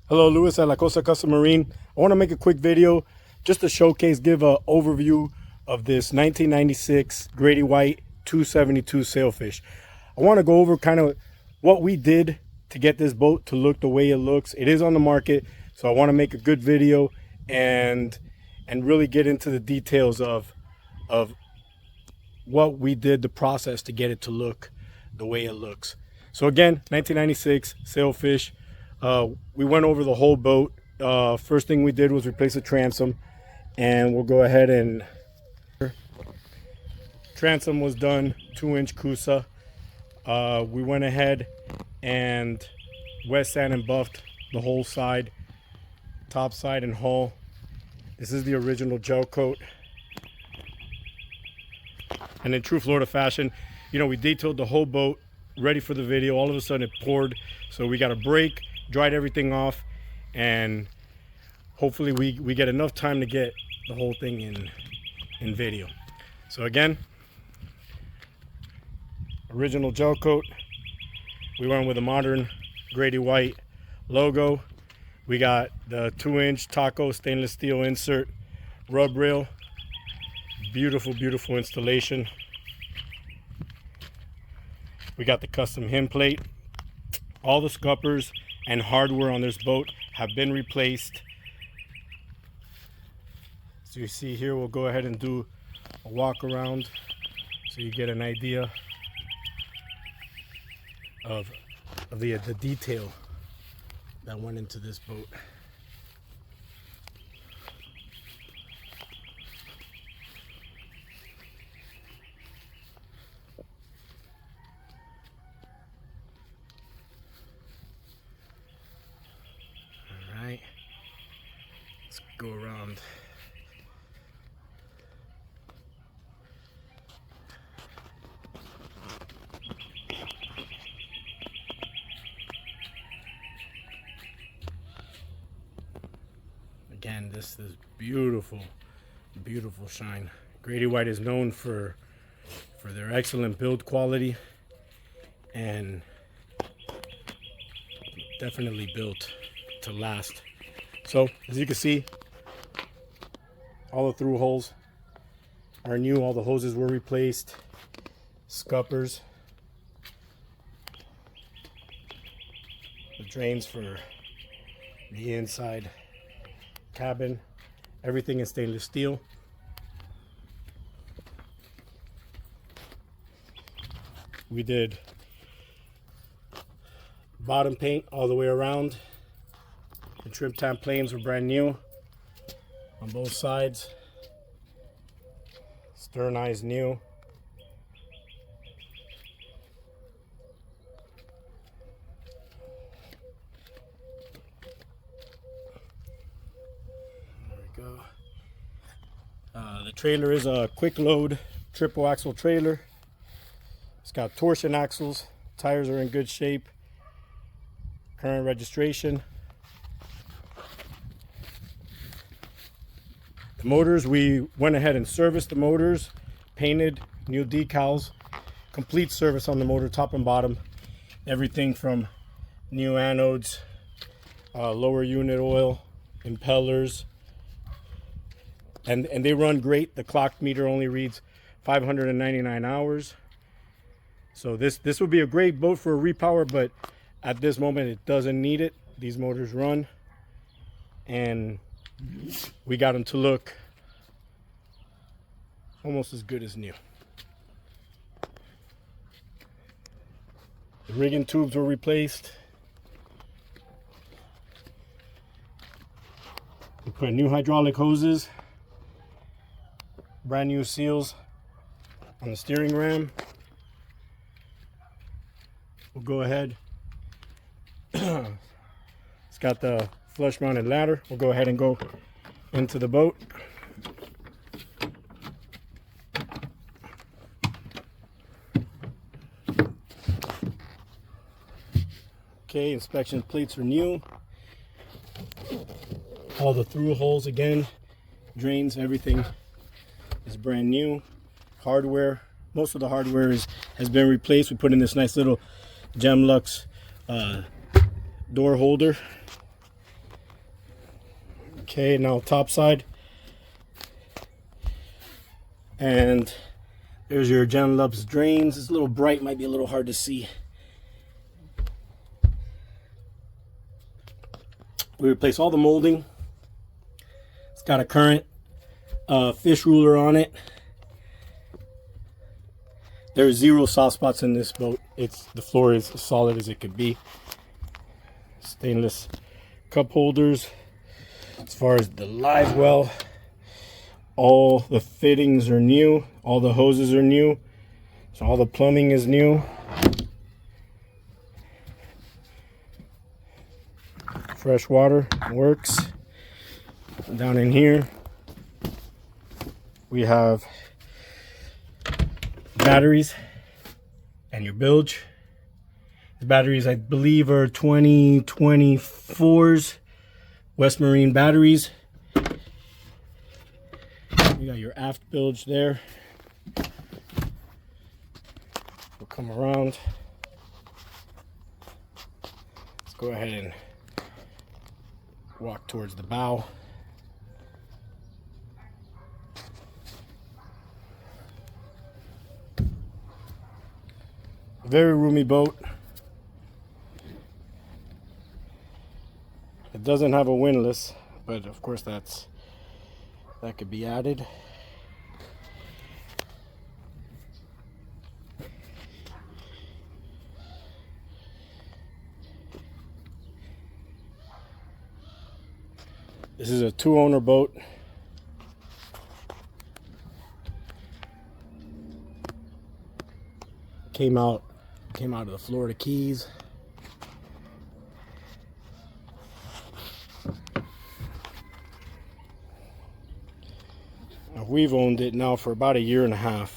Hello, Luis at La Costa Custom Marine. I want to make a quick video just to showcase, give an overview of this 1996 Grady White 272 Sailfish. I want to go over kind of what we did to get this boat to look the way it looks. It is on the market, so I want to make a good video and really get into the details of what we did, the process to get it to look the way it looks. So again, 1996 Sailfish. We went over the whole boat. First thing we did was replace the transom, and we'll go ahead and transom was done 2-inch Coosa. We went ahead and wet sand and buffed the whole side, top side and hull. This is the original gel coat. And in true Florida fashion, you know, we detailed the whole boat ready for the video. All of a sudden it poured, so we got a break, dried everything off, and hopefully we get enough time to get the whole thing in video. So again, original gel coat. We went with a modern Grady White logo. We got the 2-inch taco stainless steel insert rub rail. Beautiful, beautiful installation. We got the custom hem plate. All the scuppers and hardware on this boat have been replaced. So you see here, we'll go ahead and do a walk around so you get an idea of the detail that went into this boat. Let's go around. Again, this is beautiful, beautiful shine. Grady White is known for their excellent build quality and definitely built to last. So as you can see, all the through holes are new. All the hoses were replaced. Scuppers, the drains for the inside cabin, everything is stainless steel. We did bottom paint all the way around. The trim tab planes were brand new on both sides. Stern eyes new. There we go. The trailer is a quick load triple axle trailer. It's got torsion axles. Tires are in good shape. Current registration. Motors, we went ahead and serviced the motors, painted, new decals, complete service on the motor, top and bottom, everything from new anodes, lower unit oil, impellers, and they run great. The clock meter only reads 599 hours. So this would be a great boat for a repower, but at this moment it doesn't need it. These motors run, and we got them to look almost as good as new. The rigging tubes were replaced. We put new hydraulic hoses, brand new seals on the steering ram. We'll go ahead. It's got the flush mounted ladder. We'll go ahead and go into the boat. Okay, inspection plates are new. All the through holes again, drains, everything is brand new. Hardware, most of the hardware has been replaced. We put in this nice little Gemlux door holder. Okay, now topside. And there's your Genelux drains. It's a little bright, might be a little hard to see. We replace all the molding. It's got a current fish ruler on it. There's 0 soft spots in this boat. The floor is as solid as it could be. Stainless cup holders. As far as the live well, all the fittings are new. All the hoses are new. So all the plumbing is new. Fresh water works. Down in here we have batteries and your bilge. The batteries, I believe, are 2024s West Marine batteries. You got your aft bilge there. We'll come around. Let's go ahead and walk towards the bow. Very roomy boat. It doesn't have a windlass, but of course that could be added. This is a 2-owner boat. Came out of the Florida Keys. Now, we've owned it now for about 1.5 years.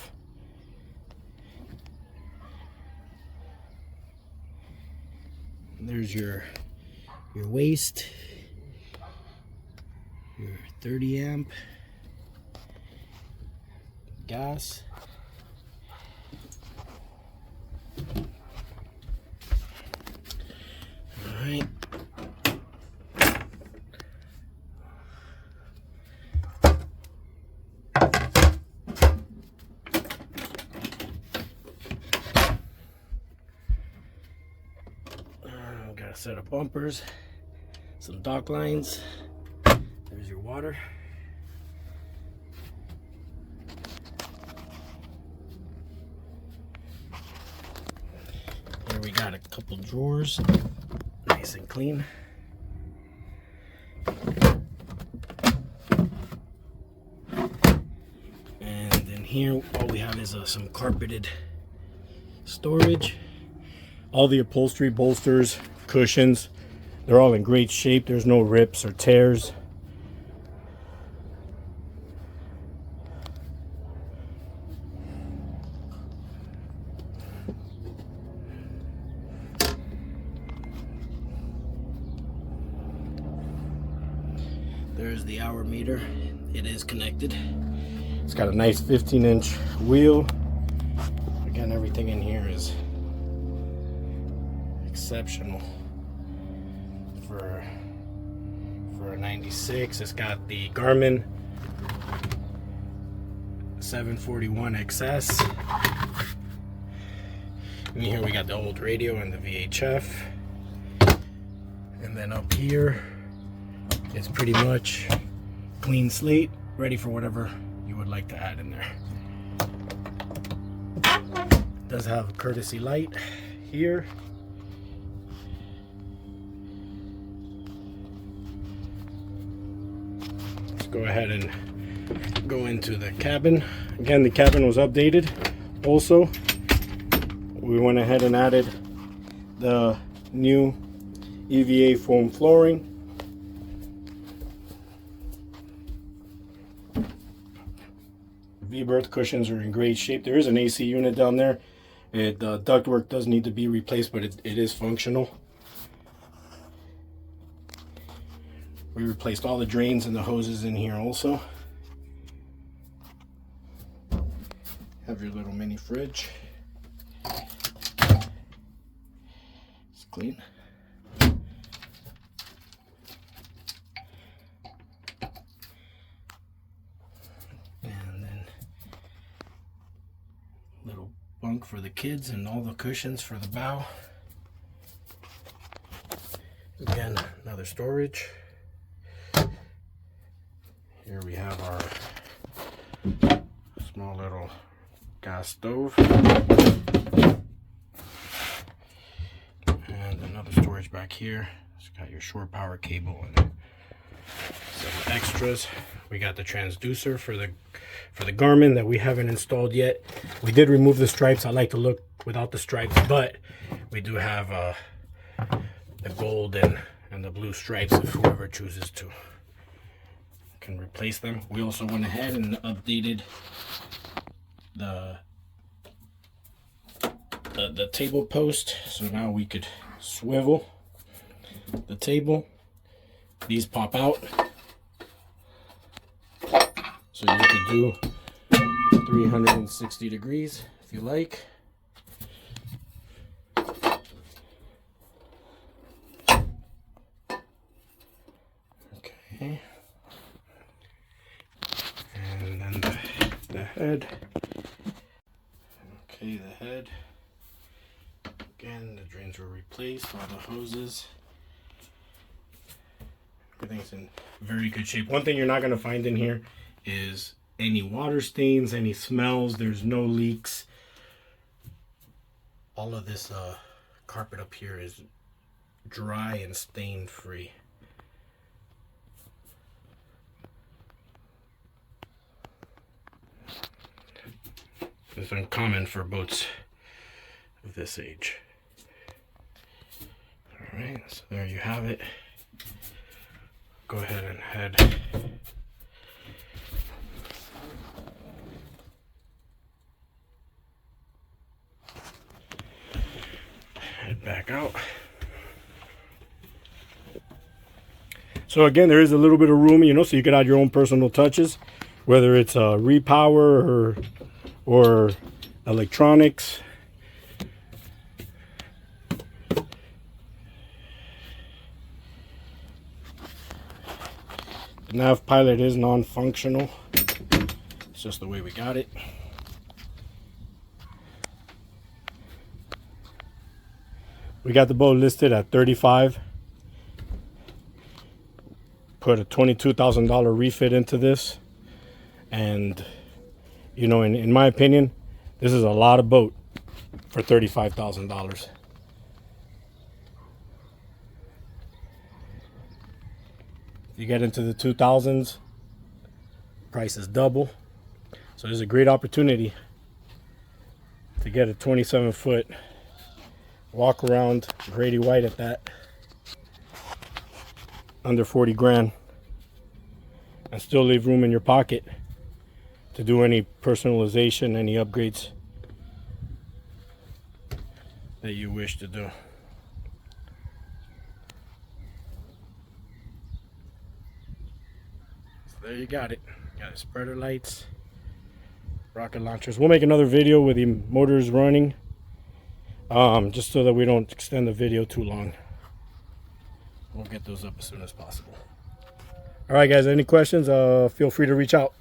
There's your waist, your 30 amp gas. All right. Got a set of bumpers, some dock lines. There's your water. Here we got a couple drawers, nice and clean. And then here, all we have is some carpeted storage. All the upholstery, bolsters, cushions, they're all in great shape. There's no rips or tears. There's the hour meter. It is connected. It's got a nice 15-inch wheel. Again, everything in here is exceptional for a 96. It's got the Garmin 741 XS. And here we got the old radio and the VHF. And then up here, it's pretty much clean slate, ready for whatever you would like to add in there. It does have a courtesy light here. Let's go ahead and go into the cabin. Again, the cabin was updated. Also, we went ahead and added the new EVA foam flooring. V-berth cushions are in great shape. There is an AC unit down there. Ductwork does need to be replaced, but it is functional. We replaced all the drains and the hoses in here also. Have your little mini fridge. It's clean. bunk for the kids and all the cushions for the bow. Again, another storage. Here we have our small little gas stove. And another storage back here. It's got your shore power cable and some extras. We got the transducer for the Garmin that we haven't installed yet. We did remove the stripes. I like to look without the stripes, but we do have the gold and the blue stripes if whoever chooses to can replace them. We also went ahead and updated the table post, so now we could swivel the table. These pop out, so you could do 360 degrees if you like. Okay, and then the head. Okay, the head. Again, the drains were replaced, all the hoses. Everything's in very good shape. One thing you're not going to find in here is any water stains, any smells. There's no leaks. All of this carpet up here is dry and stain free. It's uncommon for boats of this age. Alright, so there you have it. Go ahead and head back out. So again, there is a little bit of room, you know, so you can add your own personal touches, whether it's repower or electronics. The nav pilot is non-functional. It's just the way we got it. We got the boat listed at $35,000. Put a $22,000 refit into this, and you know, in my opinion, this is a lot of boat for $35,000. You get into the 2000s, price is double. So there's a great opportunity to get a 27-foot walk around Grady White at that, under 40 grand, and still leave room in your pocket to do any personalization, any upgrades that you wish to do. There you got it. Got the spreader lights, rocket launchers. We'll make another video with the motors running, just so that we don't extend the video too long. We'll get those up as soon as possible. All right, guys, any questions, feel free to reach out.